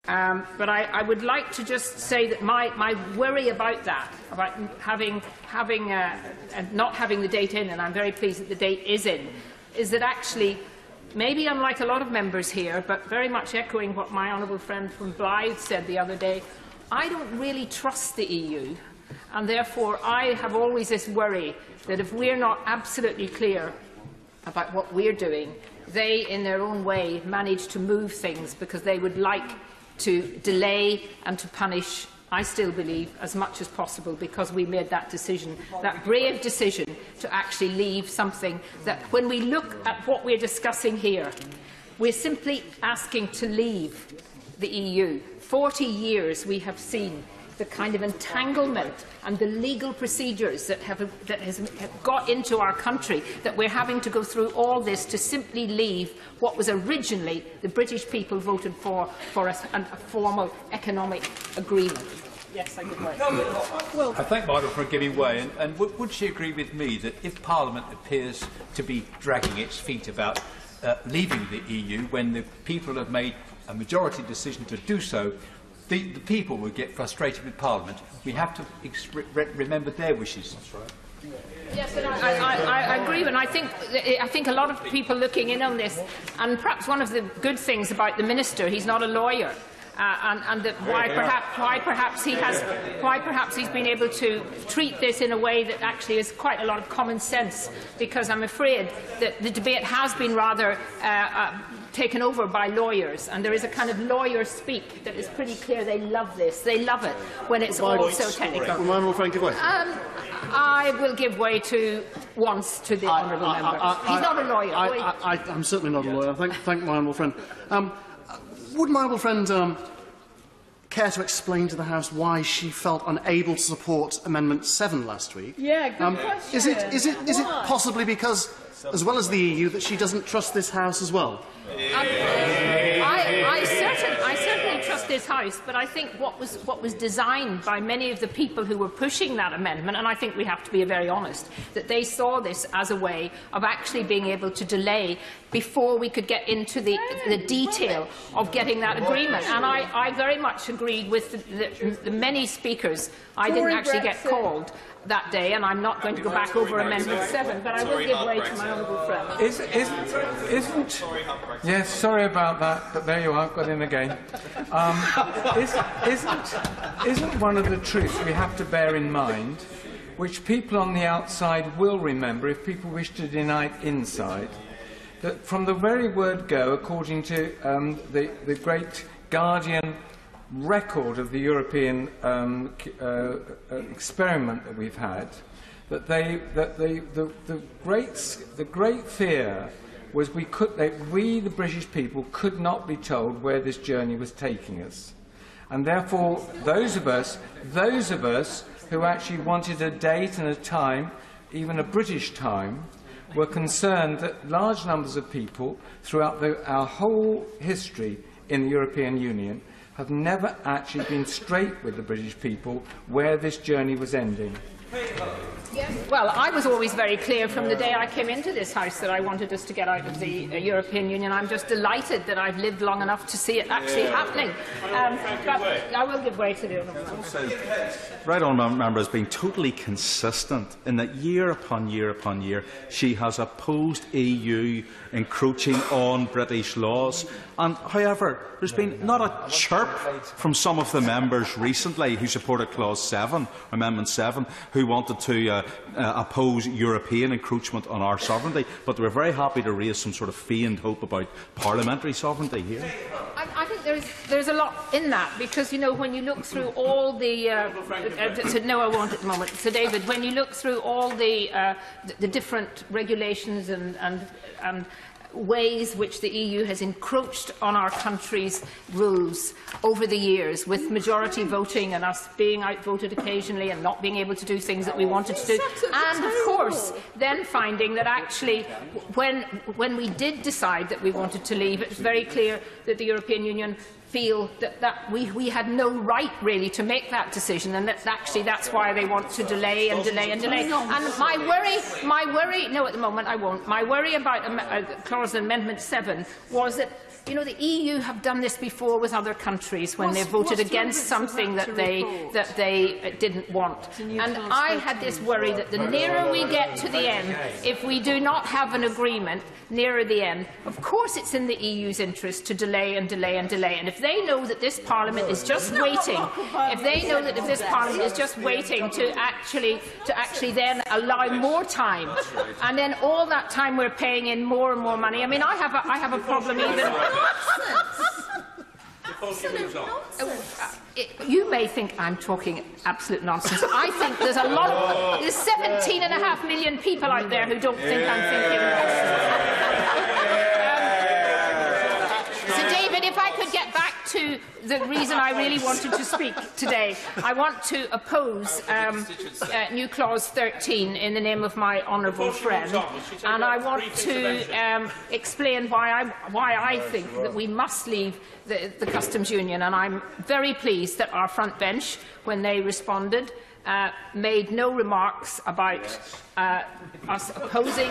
But I would like to just say that my worry about that, about not having the date in, and I'm very pleased that the date is in, is that actually, maybe unlike a lot of members here, but very much echoing what my honourable friend from Blyth said the other day, I don't really trust the EU, and therefore I have always this worry that if we're not absolutely clear about what we're doing, they, in their own way, manage to move things because they would like to delay and to punish, I still believe, as much as possible, because we made that decision, that brave decision to actually leave something that, when we look at what we're discussing here, we're simply asking to leave the EU. 40 years we have seen the kind of entanglement and the legal procedures that have got into our country, that we're having to go through all this to simply leave what was originally the British people voted for a formal economic agreement. Yes, I give way. Well, I thank Margaret for giving way, and would she agree with me that if Parliament appears to be dragging its feet about leaving the EU when the people have made a majority decision to do so, the people will get frustrated with Parliament? We have to remember their wishes. That's right. Yes, and I agree, and I think a lot of people looking in on this, and perhaps one of the good things about the Minister, he's not a lawyer, and that why perhaps he's been able to treat this in a way that actually is quite a lot of common sense, because I'm afraid that the debate has been rather taken over by lawyers, and there is a kind of lawyer speak that is pretty clear. They love this. They love it when it's all so technical. I will give way to once to the honourable member. He's not a lawyer. I'm certainly not a lawyer. Thank my honourable friend. Would my honourable friend care to explain to the House why she felt unable to support Amendment 7 last week? Yeah, good question. Is it possibly because, as well as the EU, that she doesn't trust this House as well? I certainly trust this House, but I think what was designed by many of the people who were pushing that amendment, and I think we have to be very honest, that they saw this as a way of actually being able to delay before we could get into the detail of getting that agreement. And I very much agreed with the many speakers. I didn't actually get called that day, and I'm not going to go back over Amendment 7, but I will give way to my honourable friend. Yes, sorry about that, but there you are, got in again. Isn't one of the truths we have to bear in mind, which people on the outside will remember if people wish to deny it inside, that from the very word go, according to the great Guardian record of the European experiment that we've had, that the great fear was we, the British people, could not be told where this journey was taking us, and therefore those of us who actually wanted a date and a time, even a British time, were concerned that large numbers of people throughout our whole history in the European Union have never actually been straight with the British people where this journey was ending. Yes. Well, I was always very clear from the day I came into this House that I wanted us to get out of the European Union. I'm just delighted that I've lived long enough to see it actually happening. But I will give way to the other one. Right honourable member has been totally consistent in that year upon year upon year she has opposed EU encroaching on British laws. And, however, there's been not a chirp from some of the members recently who supported Clause 7, Amendment 7, who wanted to oppose European encroachment on our sovereignty, but they were very happy to raise some sort of feigned hope about parliamentary sovereignty here. I think there's a lot in that, because, you know, when you look through all the no, I won't at the moment. So, David, when you look through all the different regulations and ways which the EU has encroached on our country's rules over the years, with majority voting and us being outvoted occasionally and not being able to do things that we wanted to do, and of course then finding that actually when we did decide that we wanted to leave, it was very clear that the European Union feel that we had no right really to make that decision, and that's why they want to delay and delay and delay. And my worry, no, at the moment I won't. My worry about Clause Amendment 7 was that you know, the EU have done this before with other countries when they voted against something that they didn't want. And I had this worry that the nearer we get to the end, if we do not have an agreement nearer the end, of course it's in the EU's interest to delay and delay and delay. And if they know that this Parliament is just waiting, to actually then allow more time, and then all that time we're paying in more and more money. I mean, I have a problem even. You may think I'm talking absolute nonsense. I think there's there's 17.5 million people out there who don't think I'm thinking nonsense. So, David, if I could get back to the reason I really wanted to speak today, I want to oppose new clause 13 in the name of my honourable friend, and I want to explain why I think that we must leave the customs union. And I'm very pleased that our front bench, when they responded, made no remarks about us opposing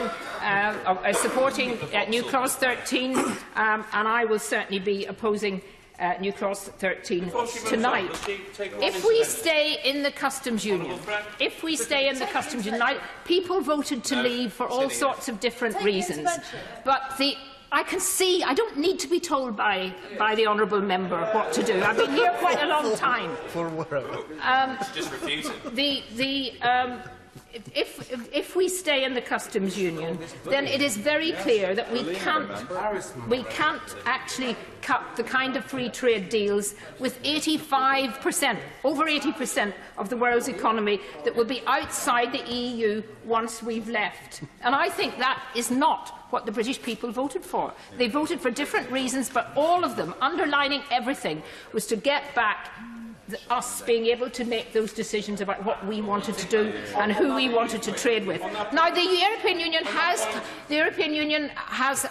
or supporting new clause 13, and I will certainly be opposing new clause 13 tonight. If we stay in the customs union, now, people voted to leave for all sorts of different reasons, but I can see, I don't need to be told by the honourable member what to do. I've been here quite a long time. Just refuse it. If we stay in the customs union, then it is very clear that we can't actually cut the kind of free trade deals with 85%, over 80% of the world's economy that will be outside the EU once we've left. And I think that is not what the British people voted for. They voted for different reasons, but all of them, underlining everything, was to get back us being able to make those decisions about what we wanted to do and who we wanted to trade with. Now, the European Union has,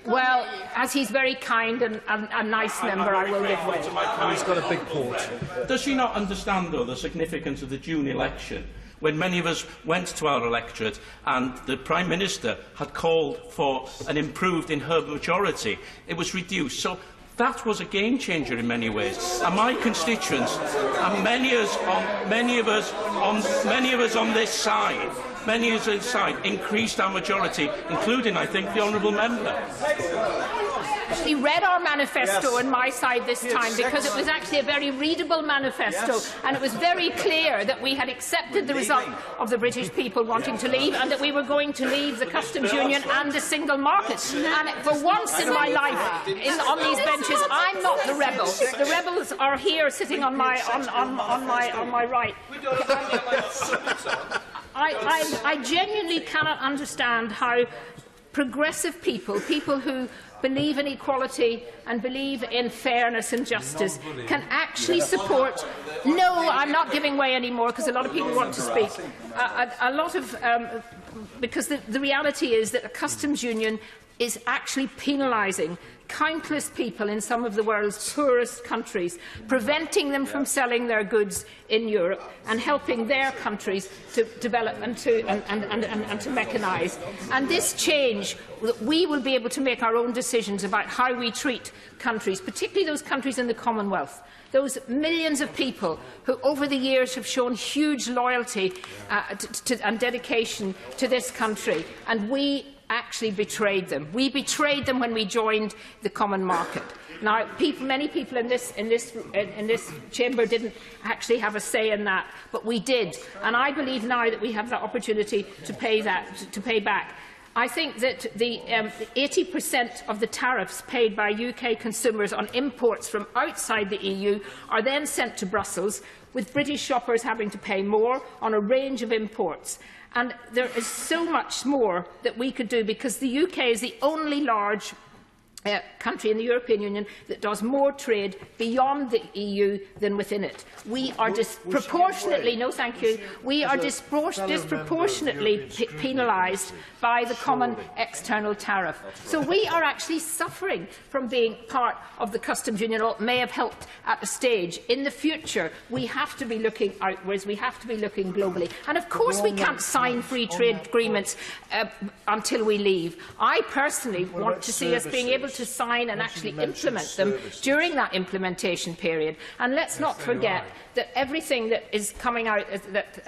well, as he's very kind and a nice member, I will live with. He's got a big port. Does she not understand, though, the significance of the June election, when many of us went to our electorate and the Prime Minister had called for an improved in-her majority? It was reduced. So that was a game changer in many ways. And my constituents, and many of us on this side, increased our majority, including, I think, the honourable member. He read our manifesto on my side this time because it was actually a very readable manifesto, and it was very clear that we had accepted the result of the British people wanting to leave, and that we were going to leave the customs union and the single market. And for once in my life, on these benches, I'm not the rebel. The rebels are here, sitting on my right. I genuinely cannot understand how progressive people who believe in equality and believe in fairness and justice, can actually support. No, I'm not giving way anymore because a lot of people want to speak. Because the reality is that a customs union is actually penalising countless people in some of the world's poorest countries, preventing them from selling their goods in Europe and helping their countries to develop and to mechanise. And this change, we will be able to make our own decisions about how we treat countries, particularly those countries in the Commonwealth, those millions of people who over the years have shown huge loyalty and dedication to this country, and we actually betrayed them. We betrayed them when we joined the common market. Now, many people in this chamber didn't actually have a say in that, but we did. And I believe now that we have the opportunity to pay back. I think that the 80% of the tariffs paid by UK consumers on imports from outside the EU are then sent to Brussels, with British shoppers having to pay more on a range of imports. And there is so much more that we could do, because the UK is the only large country in the European Union that does more trade beyond the EU than within it. We are disproportionately, disproportionately penalised by the common external tariff. So we are actually suffering from being part of the customs union, or it may have helped at a stage. In the future, we have to be looking outwards, we have to be looking globally. And of course we can't sign free trade agreements until we leave. I personally want to see us being able able to sign and actually implement them during that implementation period. And let's not forget that everything that is coming out that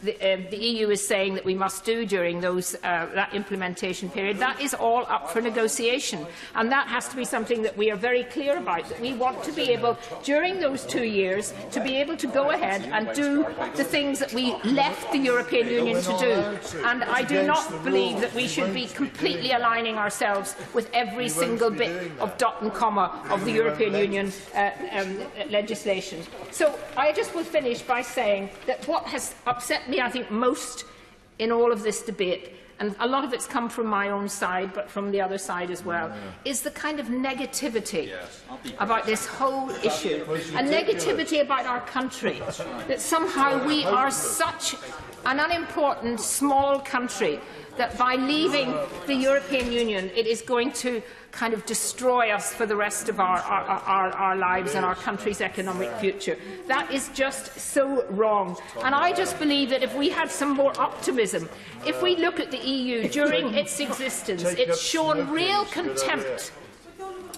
the EU is saying that we must do during that implementation period, that is all up for negotiation. And that has to be something that we are very clear about, that we want to be able, during those 2 years, to be able to go ahead and do the things that we left the European Union to do. And I do not believe that we should be completely aligning ourselves with every single bit of dot and comma of the European Union legislation. So I just will finish by saying that what has upset me, I think, most in all of this debate, and a lot of it's come from my own side, but from the other side as well, is the kind of negativity about this whole issue, a negativity about our country, that somehow we are such an unimportant small country that by leaving the European Union it is going to kind of destroy us for the rest of our lives and our country's economic future. That is just so wrong. And I just believe that if we had some more optimism, if we look at the EU during its existence, it's shown real contempt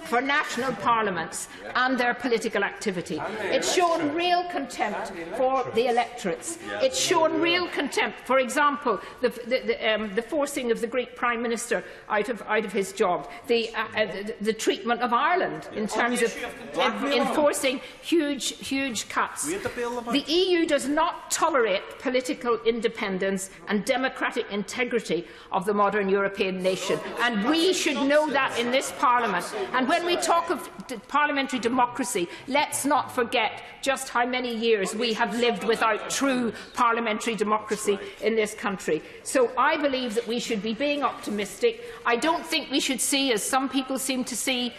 for national parliaments and their political activity. It's shown real contempt for the electorates. It's shown real contempt, for example, the forcing of the Greek Prime Minister out of his job, the treatment of Ireland in terms of enforcing huge cuts. The EU does not tolerate political independence and democratic integrity of the modern European nation, and we should know that in this Parliament. And when we talk of parliamentary democracy, let's not forget just how many years we have lived without true parliamentary democracy in this country. So I believe that we should be being optimistic. I don't think we should see, as some people seem to see,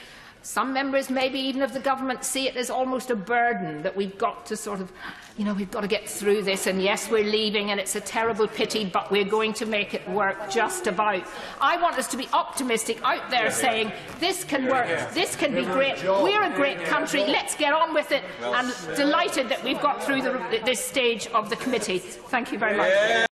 some members, maybe even of the government, see it as almost a burden that we've got to sort of, we've got to get through this, and yes, we're leaving, and it's a terrible pity, but we're going to make it work just about. I want us to be optimistic out there saying, this can work, this can be great, we're a great country, let's get on with it, and delighted that we've got through this stage of the committee. Thank you very much.